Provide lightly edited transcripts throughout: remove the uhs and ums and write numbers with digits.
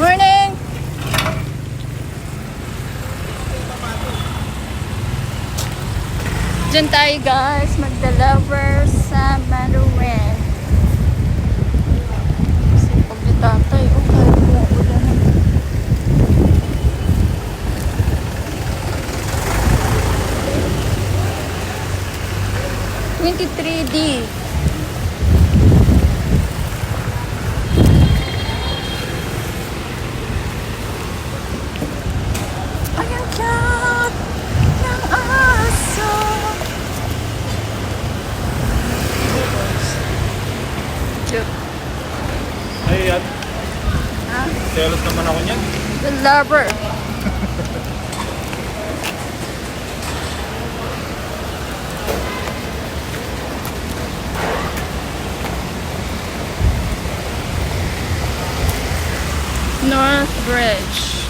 Morning! Diyan tayo guys, magdeliver sa Manuel. Sipag ni tatay, oh kahit mo ulan na. 23D. Ay, ang cute ng aso. Cute. Ay, at Ha? selos naman ako niyan. The lover. North Bridge.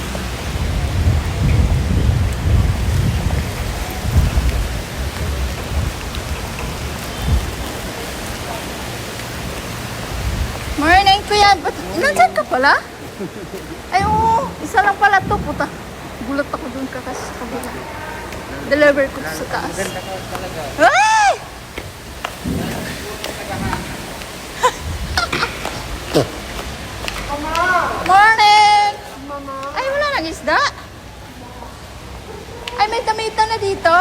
Morning, kuya. Ba't nandyan ka pala? Ay, oo. Isa lang pala to, puta. Gulat ako dun ka kasi sa kabila. Deliver ko sa taas. Ganda ka talaga. Ay! Morning! Ay, wala nang isda. Ay, may damitan na dito.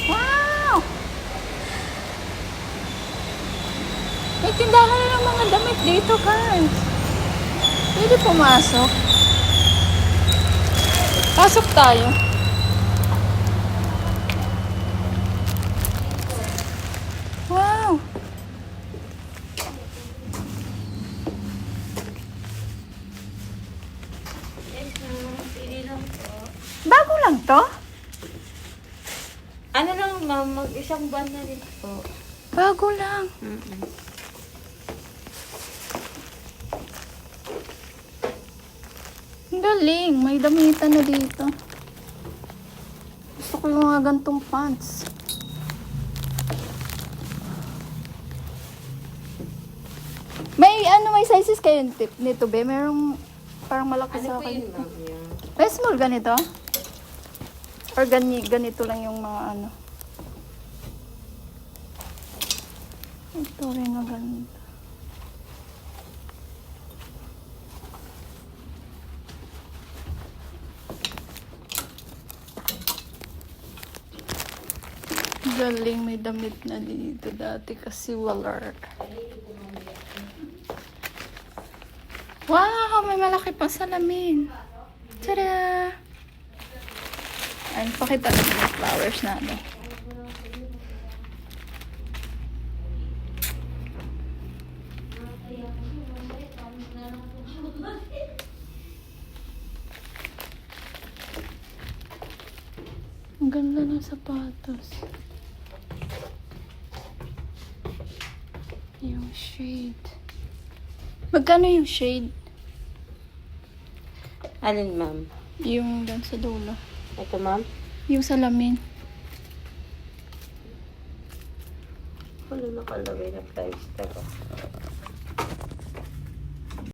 Wow! May tindahan na ng mga damit dito, guys. Pwede pumasok. Pasok tayo. Wow! Bago lang to? Ano lang ma'am, mag-isang buwan na rin po. Bago lang. Ang galing. May damitan na dito. Gusto ko yung mga gantong pants. May sizes kayo nito, be? Merong parang malaki Ano sa po akin. yun ma'am? Yung... May small ganito? Or ganito lang yung mga ano? Ito rin na ganito. Galing, may damit na dito dati kasi wala. Wow, may malaki pang salamin. Tada! Ayun, pakita natin yung flowers natin. Ang ganda ng sapatos. Yung shade. Magkano yung shade? Alin ma'am? Yung doon sa dulo. Ito ma'am? Yung salamin. Wala nakalagay na price tag.